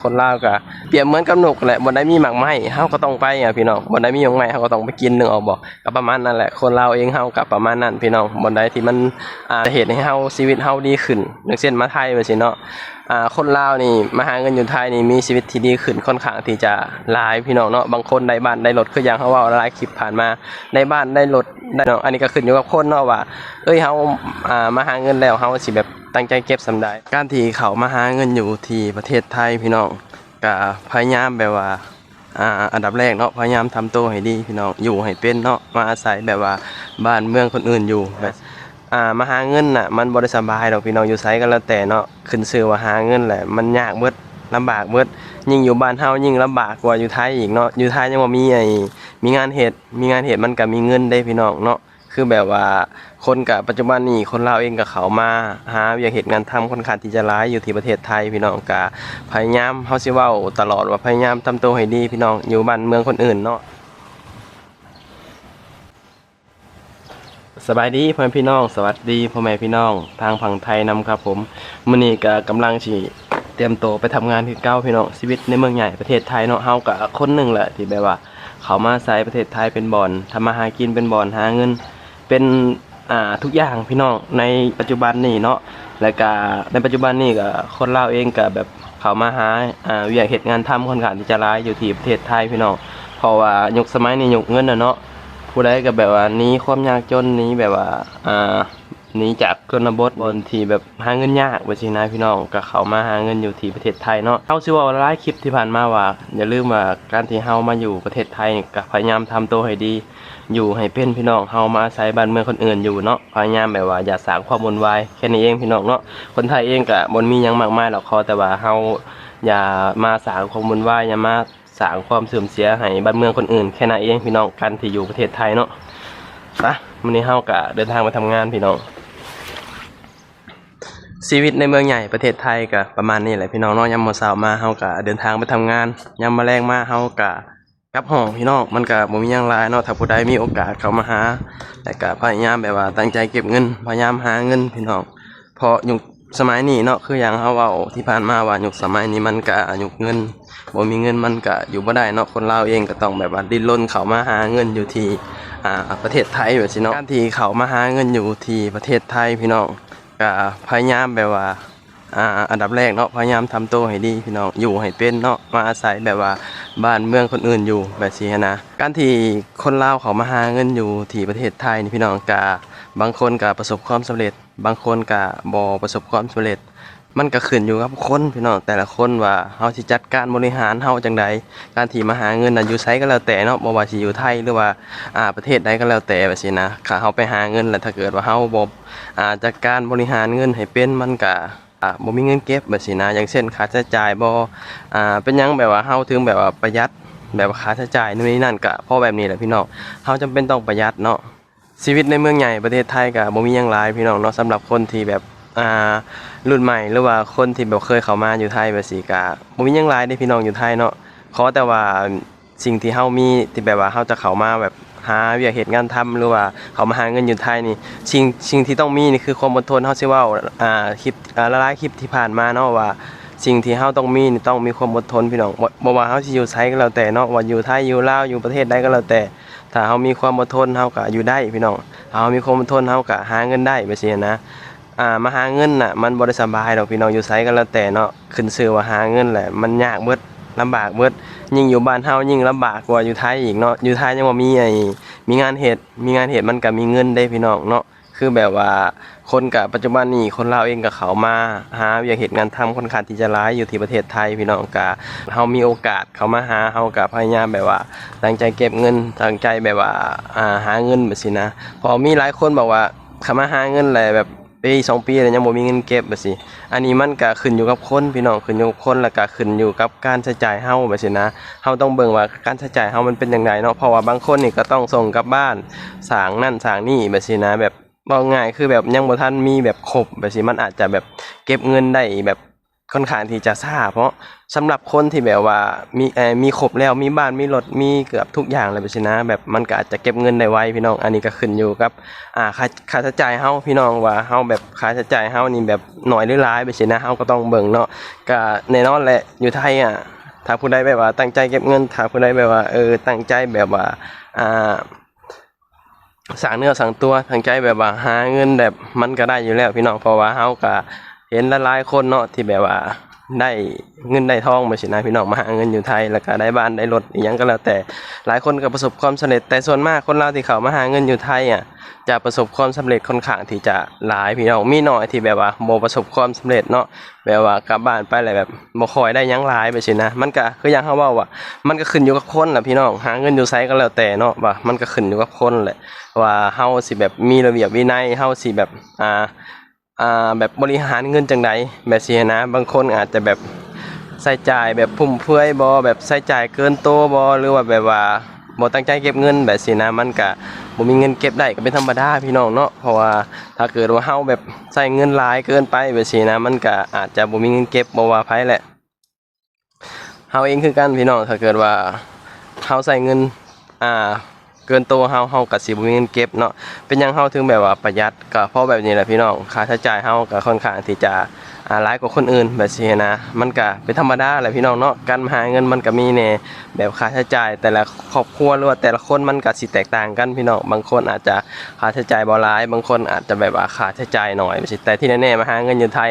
คนลาวก็เปรียบเหมือนกับนกแหละบ่ได้มีหมากไม้เฮาก็ต้องไปพี่น้องบ่ได้มีหมากไม้เฮาก็ต้องไปกินนึกออกบ่ก็ประมาณนั้นแหละคนลาวเองเฮาก็ประมาณนั้นพี่น้องบ่ได้ที่มันจะเฮ็ดให้เฮาชีวิตเฮาดีขึ้นอย่างเช่นมาไทยว่าซี่เนาะคนลาวนี่มาหาเงินอยู่ไทยนี่มีชีวิตที่ดีขึ้นค่อนข้างที่จะหลายพี่น้องเนาะบางคนได้บ้านได้รถคืออย่างเฮาเว้าหลายคลิปผ่านมาได้บ้านได้รถได้เนาะอันนี้ก็ขึ้นอยู่กับคนเนาะว่าเฮามาหาเงินแล้วเฮาสิแบบตั้งใจเก็บส่ำใดการที่เขามาหาเงินอยู่ที่ประเทศไทยพี่น้องก็พยายามแบบว่าอันดับแรกเนาะพยายามทำตัวให้ดีพี่น้องอยู่ให้เป็นเนาะมาอาศัยแบบว่าบ้านเมืองคนอื่นอยู่แบบมาหาเงินน่ะมันบ่ได้สบายดอกพี่น้องอยู่ไสก็แล้วแต่เนาะขึ้นชื่อว่าหาเงินแหละมันยากเบิดลำบากเบิดยิ่งอยู่บ้านเฮายิ่งลำบากกว่าอยู่ไทยอีกเนาะอยู่ไทยยังบ่มีงานเฮ็ดมันก็มีเงินได้พี่น้องเนาะคือแบบว่าคนกับปัจจุบันนี้คนลาวเองกับเขามาหาอยากเฮ็ดงานทำค่อนข้างที่จะหลายอยู่ที่ประเทศไทยพี่น้องก็พยายามเฮาสิเว้าตลอดว่าพยายามทำตัวให้ดีพี่น้องอยู่บ้านเมืองคนอื่นเนาะสบายดีพ่อแม่พี่น้องสวัสดีพ่อแม่พี่น้องทางฝั่งไทยนำครับผมมื้อนี้ก็กำลังสิเตรียมตัวไปทำงานคือเก่าพี่น้องชีวิตในเมืองใหญ่ประเทศไทยเนาะเฮาก็คนหนึงแหละที่แบบว่าเขามาใช้ประเทศไทยเป็นบ่อนทำมาหากินเป็นบ่อนหาเงินเป็นทุกอย่างพี่น้องในปัจจุบันนี้เนาะแล้วก็ในปัจจุบันนี้ก็คนลาวเองก็แบบเขามาหาอยากเฮ็ดงานทำค่อนข้างที่จะหลายอยู่ที่ประเทศไทยพี่น้องเพราะว่ายุคสมัยนี้ยุคเงินน่ะเนาะ ผู้ใดก็แบบว่าหนีความยากจนหนีแบบว่าหนีจากชนบทบนที่แบบหาเงินยากว่าซี่นะพี่น้องก็เข้ามาหาเงินอยู่ที่ประเทศไทยเนาะเฮาสิเว้าหลายคลิปที่ผ่านมาว่าอย่าลืมว่าการที่เฮามาอยู่ประเทศไทยก็พยายามทำตัวให้ดีอยู่ให้เป็นพี่น้องเฮามาอาศัยบ้านเมืองคนอื่นอยู่เนาะพยายามแบบว่าอย่าสร้างความวุ่นวายแค่นี้เองพี่น้องเนาะคนไทยเองก็บ่มีหยังมากมายหรอกขอแต่ว่าเฮาอย่ามาสร้างความวุ่นวายอย่ามาสร้างความเสื่อมเสียให้บ้านเมืองคนอื่นแค่นั้นเองพี่น้องกันที่อยู่ประเทศไทยเนาะไปมื้อนี้เฮาก็เดินทางมาทำงานพี่น้องชีวิตในเมืองใหญ่ประเทศไทยก็ประมาณนี้แหละพี่น้องเนาะยามมื้อเช้ามาเฮาก็เดินทางไปทำงานยามมื้อแลงมาเฮาก็กลับห้องพี่น้องมันก็บ่มีหยังหลายเนาะถ้าผู้ใดมีโอกาสเข้ามาหาแล้วก็พยายามแบบว่าตั้งใจเก็บเงินพยายามหาเงินพี่น้องเพราะยุคสมัยนี้เนาะคืออย่างเฮาเว้าที่ผ่านมาว่ายุคสมัยนี้มันก็ยุคเงินบ่มีเงินมันก็อยู่บ่ได้เนาะคนลาวเองก็ต้องแบบว่าดิ้นรนเข้ามาหาเงินอยู่ที่ประเทศไทยว่าซี่เนาะการที่เขามาหาเงินอยู่ที่ประเทศไทยพี่น้องก็พยายามแบบว่าอันดับแรกเนาะพยายามทำตัวให้ดีพี่น้องอยู่ให้เป็นเนาะมาอาศัยแบบว่าบ้านเมืองคนอื่นอยู่แบบนี้นะการที่คนลาวเขามาหาเงินอยู่ที่ประเทศไทยนี่พี่น้องก็บางคนก็ประสบความสำเร็จบางคนก็บ่ประสบความสำเร็จมันก็ขึ้นอยู่กับคนพี่น้องแต่ละคนว่าเฮาสิจัดการบริหารเฮาจังใดการที่มาหาเงินน่ะอยู่ไสก็แล้วแต่เนาะบ่ว่าสิอยู่ไทยหรือว่าประเทศใดก็แล้วแต่แบบนี้นะถ้าเฮาไปหาเงินแล้วถ้าเกิดว่าเฮาบ่จัดการบริหารเงินให้เป็นมันก็บ่มีเงินเก็บแบบนี้นะอย่างเช่นค่าใช้จ่ายบ่เป็นหยังแบบว่าเฮาถึงแบบว่าประหยัดแบบว่าค่าใช้จ่ายนู่นนี่นั่นก็เพราะแบบนี้แหละพี่น้องเฮาจำเป็นต้องประหยัดเนาะชีวิตในเมืองใหญ่ประเทศไทยก็บ่มีหยังหลายพี่น้องเนาะสำหรับคนที่แบบรุ่นใหม่หรือว่าคนที่แบบเคยเข้ามาอยู่ไทยแบบนี้ก็บ่มีหยังหลายเด้พี่น้องอยู่ไทยเนาะขอแต่ว่าสิ่งที่เฮามีที่แบบว่าเฮาจะเข้ามาแบบหาเวียกเฮ็ดงานทำหรือว่าเขามาหาเงินอยู่ไทยนี่สิ่งที่ต้องมีนี่คือความอดทนเฮาสิเว้าคลิปหลายๆคลิปที่ผ่านมาเนาะว่าสิ่งที่เฮาต้องมีนี่ต้องมีความอดทนพี่น้องบ่ว่าเฮาสิอยู่ไสก็แล้วแต่เนาะว่าอยู่ไทยอยู่ลาวอยู่ประเทศใดก็แล้วแต่ถ้าเฮามีความอดทนเฮาก็อยู่ได้พี่น้องถ้าเฮามีความอดทนเฮาก็หาเงินได้แบบนี้นะมาหาเงินน่ะมันบ่ได้สบายดอกพี่น้องอยู่ไสก็แล้วแต่เนาะขึ้นชื่อว่าหาเงินแหละมันยากเบิดลำบากเบิดยิ่งอยู่บ้านเฮายิ่งลำบากกว่าอยู่ไทยอีกเนาะอยู่ไทยยังบ่มีงานเฮ็ดมันก็มีเงินได้พี่น้องเนาะคือแบบว่าคนกับปัจจุบันนี้คนลาวเองก็เขามาหาอยากเฮ็ดงานทำค่อนข้างที่จะหลายอยู่ที่ประเทศไทยพี่น้องก็เฮามีโอกาสเขามาหาเฮาก็พยายามแบบว่าตั้งใจเก็บเงินตั้งใจแบบว่าหาเงินแบบนี้นะพอมีหลายคนบอกว่าเขามาหาเงินแหละแบบปี2ปีแล้วยังบ่มีเงินเก็บแบบนี้อันนี้มันก็ขึ้นอยู่กับคนพี่น้องขึ้นอยู่กับคนแล้วก็ขึ้นอยู่กับการใช้จ่ายเฮาแบบนี้นะเฮาต้องเบิ่งว่าการใช้จ่ายเฮามันเป็นจังไดเนาะเพราะว่าบางคนนี่ก็ต้องส่งกลับบ้านสร้างนั่นสร้างนี่แบบนี้นะแบบเว้าง่ายคือแบบยังบ่ทันมีแบบครบแบบนี้มันอาจจะแบบเก็บเงินได้แบบ ค่อนข้างที่จะช้าเพราะสำหรับคนที่แบบว่ามีครบแล้วมีบ้านมีรถมีเกือบทุกอย่างเลยไปสินะแบบมันก็อาจจะเก็บเงินได้ไวพี่น้องอันนี้ก็ขึ้นอยู่กับค่าใช้จ่ายเฮาพี่น้องว่าเฮาแบบค่าใช้จ่ายเฮานี่แบบน้อยหรือหลายไปสินะเฮาก็ต้องเบิ่งเนาะก็แน่นอนแหละอยู่ไทยถ้าผู้ใดแบบว่าตั้งใจเก็บเงินถ้าผู้ใดแบบว่าตั้งใจแบบว่าอ่าสร้างเนื้อสร้างตัวตั้งใจแบบว่าหาเงินแบบมันก็ได้อยู่แล้วพี่น้องเพราะว่าเฮาก็เห็นหลายๆคนเนาะที่แบบว่าได้เงินได้ทองมาสินะพี่น้องมาหาเงินอยู่ไทยแล้วก็ได้บ้านได้รถอีหยังก็แล้วแต่หลายคนก็ประสบความสำเร็จแต่ส่วนมากคนลาวที่เขามาหาเงินอยู่ไทยจะประสบความสำเร็จค่อนข้างที่จะหลายพี่น้องมีน้อยที่แบบว่าบ่ประสบความสำเร็จเนาะแบบว่ากลับบ้านไปแล้วแบบบ่ค่อยได้หยังหลายไปสินะมันก็คืออย่างเฮาเว้าว่ามันก็ขึ้นอยู่กับคนล่ะพี่น้องหาเงินอยู่ไสก็แล้วแต่เนาะว่ามันก็ขึ้นอยู่กับคนแหละว่าเฮาสิแบบมีระเบียบวินัยเฮาสิแบบแบบบริหารเงินจังไดแบบสินะบางคนอาจจะแบบใช้จ่ายแบบฟุ่มเฟือยบ่แบบใช้จ่ายเกินโตบ่หรือว่าแบบว่าบ่ตั้งใจเก็บเงินแบบสินะมันก็บ่มีเงินเก็บได้ก็เป็นธรรมดาพี่น้องเนาะเพราะว่าถ้าเกิดว่าเฮาแบบใช้เงินหลายเกินไปแบบสินะมันก็อาจจะบ่มีเงินเก็บบ่ว่าไผแหละเฮาเองคือกันพี่น้องถ้าเกิดว่าเฮาใช้เงินอ่าเกินโตเฮาก็สิบ่มีเงินเก็บเนาะเป็นหยังเฮาถึงแบบว่าประหยัดก็เพราะแบบนี้แหละพี่น้องค่าใช้จ่ายเฮาก็ค่อนข้างที่จะหลายกว่าคนอื่นแบบนี้นะมันก็เป็นธรรมดาแหละพี่น้องเนาะการหาเงินมันก็มีแน่แบบค่าใช้จ่ายแต่ละครอบครัวหรือว่าแต่ละคนมันก็สิแตกต่างกันพี่น้องบางคนอาจจะค่าใช้จ่ายบ่หลายบางคนอาจจะแบบว่าค่าใช้จ่ายน้อยแต่ที่แน่ๆมาหาเงินอยู่ไทย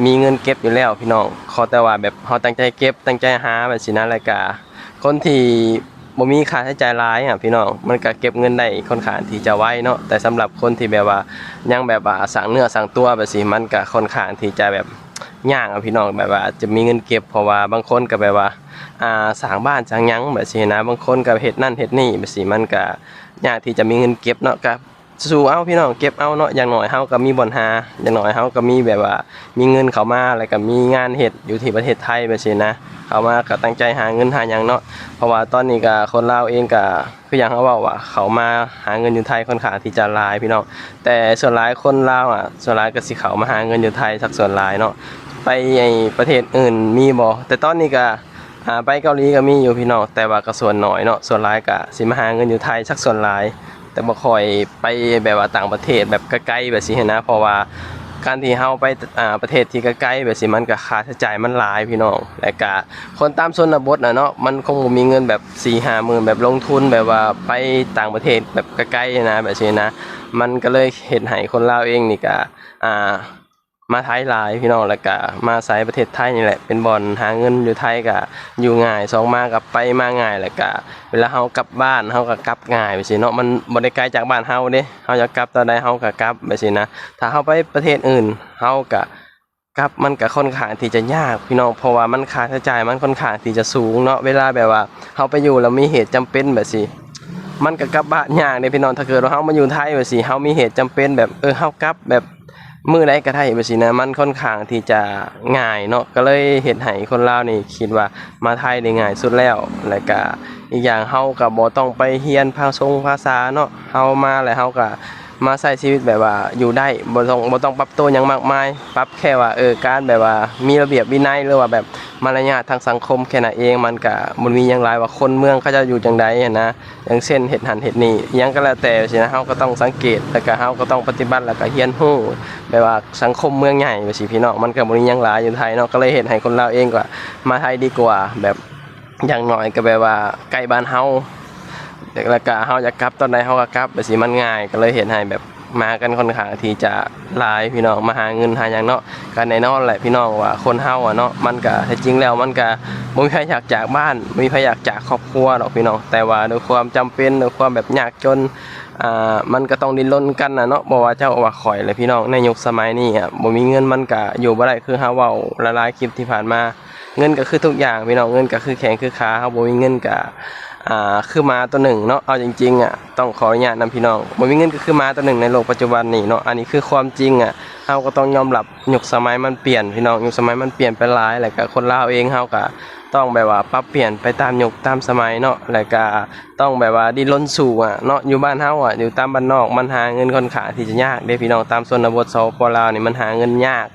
มีเงินเก็บอยู่แล้วพี่น้องขอแต่ว่าแบบเฮาตั้งใจเก็บตั้งใจหาแบบนี้นะแล้วก็คนที่บ่มีค่าใช้จ่ายหลายพี่น้องมันก็เก็บเงินได้ค่อนข้างที่จะไวเนาะแต่สำหรับคนที่แบบว่ายังแบบว่าสร้างเนื้อสร้างตัวแบบนี้มันก็ค่อนข้างที่จะแบบยากพี่น้องแบบว่าจะมีเงินเก็บเพราะว่าบางคนก็แบบว่าสร้างบ้านสร้างหยังแบบนี้นะบางคนก็เฮ็ดนั่นเฮ็ดนี่แบบนี้มันก็ยากที่จะมีเงินเก็บเนาะก็สู้เอาพี่น้องเก็บเอาเนาะอย่างน้อยเฮาก็มีบ่อนหาอย่างน้อยเฮาก็มีแบบว่ามีเงินเข้ามาแล้วก็มีงานเฮ็ดอยู่ที่ประเทศไทยแบบนี้นะเข้ามาก็ตั้งใจหาเงินหาหยังเนาะเพราะว่าตอนนี้ก็คนลาวเองก็คืออย่างเขาเว้าว่าเขามาหาเงินอยู่ไทยค่อนข้างที่จะหลายพี่น้องแต่ส่วนหลายคนลาวส่วนหลายก็สิเข้ามาหาเงินอยู่ไทยสักส่วนหลายเนาะไปไอ้ประเทศอื่นมีบ่แต่ตอนนี้ก็ไปเกาหลีก็มีอยู่พี่น้องแต่ว่าก็ส่วนน้อยเนาะส่วนหลายก็สิมาหาเงินอยู่ไทยสักส่วนหลายแต่บ่ค่อยไปแบบว่าต่างประเทศแบบใกล้ๆแบบนี้นะเพราะว่าการที่เฮาไปประเทศที่ใกล้ๆแบบนี้มันก็ค่าใช้จ่ายมันหลายพี่น้องและก็คนตามชนบทเนาะมันคงบ่มีเงินแบบ 4-5 หมื่นแบบลงทุนแบบว่าไปต่างประเทศแบบใกล้ๆนะแบบนี้นะมันก็เลยเฮ็ดให้คนลาวเองนี่ก็มาไทยหลายพี่น้องแล้วก็มาอาศัยประเทศไทยนี่แหละเป็นบ่อนหาเงินอยู่ไทยก็อยู่ง่าย2มากับไปมาง่ายแล้วก็เวลาเฮากลับบ้านเฮาก็กลับง่ายไปสิเนาะมันบ่ได้ไกลจากบ้านเฮาเด้เฮาอยากกลับตอนใดเฮาก็กลับไปสินะถ้าเฮาไปประเทศอื่นเฮาก็กลับมันก็ค่อนข้างที่จะยากพี่น้องเพราะว่ามันค่าใช้จ่ายมันค่อนข้างที่จะสูงเนาะเวลาแบบว่าเฮาไปอยู่แล้วมีเหตุจำเป็นแบบสิมันก็กลับบ้านยากเด้พี่น้องถ้าเกิดว่าเฮามาอยู่ไทยแบบสิเฮามีเหตุจำเป็นแบบเฮากลับแบบมื้อใดก็ได้แบบนี้นะมันค่อนข้างที่จะง่ายเนาะก็เลยเฮ็ดให้คนลาวนี่คิดว่ามาไทยได้ง่ายสุดแล้วแล้วก็อีกอย่างเฮาก็บ่ต้องไปเรียนภาษาเนาะเฮามาแล้วเฮาก็มาใช้ชีวิตแบบว่าอยู่ได้บ่ต้องปรับตัวหยังมากมายปรับแค่ว่าการแบบว่ามีระเบียบวินัยหรือว่าแบบมารยาททางสังคมแค่นั้นเองมันก็บ่มีหยังหลายว่าคนเมืองเขาจะอยู่จังไดนะอย่างเช่นเฮ็ดหันเฮ็ดนี่หยังก็แล้วแต่สินะเฮาก็ต้องสังเกตแล้วก็เฮาก็ต้องปฏิบัติแล้วก็เรียนรู้แบบว่าสังคมเมืองใหญ่ว่าสิพี่น้องมันก็บ่มีหยังหลายอยู่ไทยเนาะก็เลยเฮ็ดให้คนลาวเองก็มาไทยดีกว่าแบบอย่างน้อยก็แบบว่าใกล้บ้านเฮาแล้วก็เฮาอยากกลับตอนใดเฮาก็กลับแบบสิมันง่ายก็เลยเฮ็ดให้แบบมากันค่อนข้างที่จะหลายพี่น้องมาหาเงินหาหยังเนาะก็แน่นอนแหละพี่น้องว่าคนเฮาเนาะมันก็แท้จริงแล้วมันก็บ่มีใครอยากจากบ้านบ่มีใครอยากจากครอบครัวหรอกพี่น้องแต่ว่าด้วยความจำเป็นด้วยความแบบยากจนมันก็ต้องดิ้นรนกันเนาะบ่ว่าเจ้าว่าข่อยเลยพี่น้องในยุคสมัยนี้บ่มีเงินมันก็อยู่บ่ได้คือเฮาเว้าหลายๆคลิปที่ผ่านมาเงินก็คือทุกอย่างพี่น้องเงินก็คือแขนคือขาเฮาบ่มีเงินก็คือม้าตัวหนึ่งเนาะเอาจริงๆต้องขออนุญาตนำพี่น้องบ่มีเงินก็คือม้าตัวหนึ่งในโลกปัจจุบันนี้เนาะอันนี้คือความจริงเฮาก็ต้องยอมรับยุคสมัยมันเปลี่ยนพี่น้องยุคสมัยมันเปลี่ยนไปหลายแล้วก็คนลาวเองเฮาก็ต้องแบบว่าปรับเปลี่ยนไปตามยุคตามสมัยเนาะแล้วก็ต้องแบบว่าดิ้นรนสู้เนาะอยู่บ้านเฮาอยู่ตามบ้านนอกมันหาเงินค่อนข้างที่จะยากเด้พี่น้องตามชนบทสปปลาวนี่มันหาเงินยาก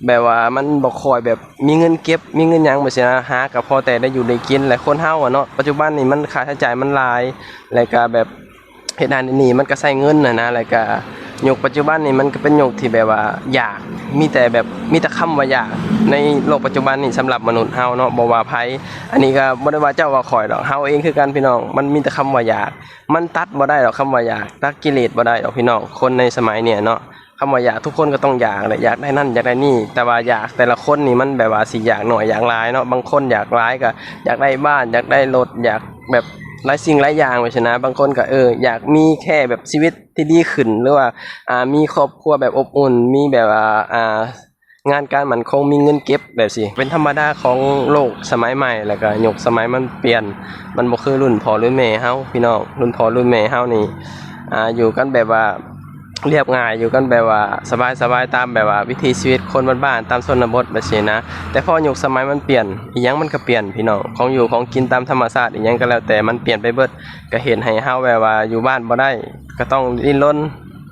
แบบว่ามันบ่ค่อยแบบมีเงินเก็บมีเงินหยังบ่ซี่นะหาก็พอแต่ได้อยู่ได้กินและคนเฮาอะเนาะปัจจุบันนี่มันค่าใช้จ่ายมันหลายแล้วก็แบบเฮ็ดนั่นเฮ็ดนี่มันก็ใช้เงินน่ะนะแล้วก็ยุคปัจจุบันนี่มันก็เป็นยุคที่แบบว่าอยากมีแต่แบบมีแต่คำว่าอยากในโลกปัจจุบันนี่สำหรับมนุษย์เฮาเนาะบ่ว่าไผอันนี้ก็บ่ได้ว่าเจ้าว่าข่อยดอกเฮาเองคือกันพี่น้องมันมีแต่คำว่าอยากมันตัดบ่ได้ดอกคำว่าอยากตัดกิเลสบ่ได้ดอกพี่น้องคนในสมัยเนี่ยเนาะคำว่าอยากทุกคนก็ต้องอยากแหละอยากได้นั่นอยากได้นี่แต่ว่าอยากแต่ละคนนี่มันแบบว่าสิอยากหน่อยอยากหลายเนาะบางคนอยากหลายก็อยากได้บ้านอยากได้รถอยากแบบหลายสิ่งหลายอย่างว่าซั่นนะบางคนก็อยากมีแค่แบบชีวิตที่ดีขึ้นหรือว่ามีครอบครัวแบบอบอุ่นมีแบบว่างานการมั่นคงมีเงินเก็บแบบสิเป็นธรรมดาของโลกสมัยใหม่แล้วก็ยุคสมัยมันเปลี่ยนมันบ่คือรุ่นพ่อรุ่นแม่เฮาพี่น้องรุ่นพ่อรุ่นแม่เฮานี่อยู่กันแบบว่าเรียบง่ายอยู่กันแบบว่าสบายๆตามแบบว่าวิถีชีวิตคนบ้านๆตามชนบทแบบนี้นะแต่พอยุคสมัยมันเปลี่ยนอีหยังมันก็เปลี่ยนพี่น้องของอยู่ของกินตามธรรมชาติอีหยังก็แล้วแต่มันเปลี่ยนไปเบิดก็เห็นให้เฮาแบบว่าอยู่บ้านบ่ได้ก็ต้องดิ้นรน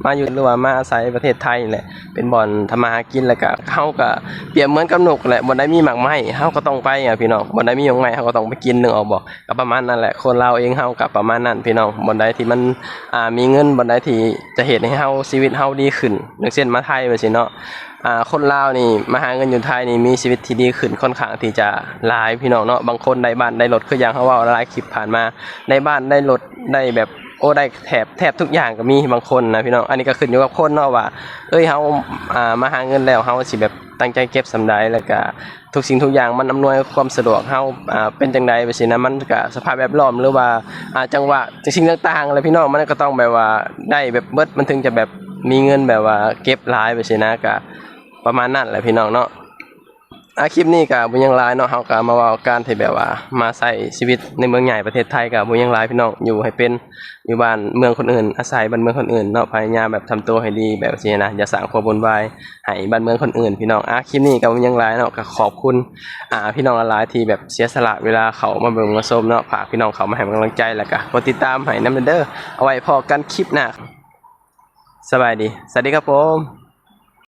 มาอยู่หรือว่ามาอาศัยประเทศไทยนี่แหละเป็นบ่อนทำมาหากินแล้วก็เฮาก็เปรียบเหมือนกับนกแหละบ่ได้มีหมากไม้เฮาก็ต้องไปพี่น้องบ่ได้มีหยังไม้เฮาก็ต้องไปกินนึกออกบ่ก็ประมาณนั้นแหละคนลาวเองเฮาก็ประมาณนั้นพี่น้องบ่ได้ที่มันมีเงินบ่ได้ที่จะเฮ็ดให้เฮาชีวิตเฮาดีขึ้นอย่างเช่นมาไทยว่าซี่เนาะคนลาวนี่มาหาเงินอยู่ไทยนี่มีชีวิตที่ดีขึ้นค่อนข้างที่จะหลายพี่น้องเนาะบางคนได้บ้านได้รถคืออย่างเฮาเว้าหลายคลิปผ่านมาได้บ้านได้รถได้แบบได้แทบทุกอย่างก็มีบางคนนะพี่น้องอันนี้ก็ขึ้นอยู่กับคนเนาะว่าเฮามาหาเงินแล้วเฮาสิแบบตั้งใจเก็บสำใดแล้วก็ทุกสิ่งทุกอย่างมันอำนวยความสะดวกเฮาเป็นจังได๋ไปสินะมันก็สภาพแวดล้อมหรือว่าจังหวะสิ่งต่างๆอะไรพี่น้องมันก็ต้องแบบว่าได้แบบเบิดมันถึงจะแบบมีเงินแบบว่าเก็บหลายไปสินะก็ประมาณนั้นแหละพี่น้องเนาะคลิปนี้ก็บ่ยังหลายเนาะเฮาก็มาเว้าการที่แบบว่ามาใช้ชีวิตในเมืองใหญ่ประเทศไทยก็บ่ยังหลายพี่น้องอยู่ให้เป็นอยู่บ้านเมืองคนอื่นอาศัยบ้านเมืองคนอื่นเนาะพยายามแบบทำตัวให้ดีแบบนี้นะอย่าสร้างความวุ่นวายให้บ้านเมืองคนอื่นพี่น้องคลิปนี้ก็บ่ยังหลายเนาะก็ขอบคุณพี่น้องหลายๆที่แบบเสียสละเวลาเขามาเบิ่งมาชมเนาะฝากพี่น้องเขามาให้กำลังใจแล้วก็กดติดตามให้นำเด้อเอาไว้พอกันคลิปหน้าสบายดีสวัสดีครับผม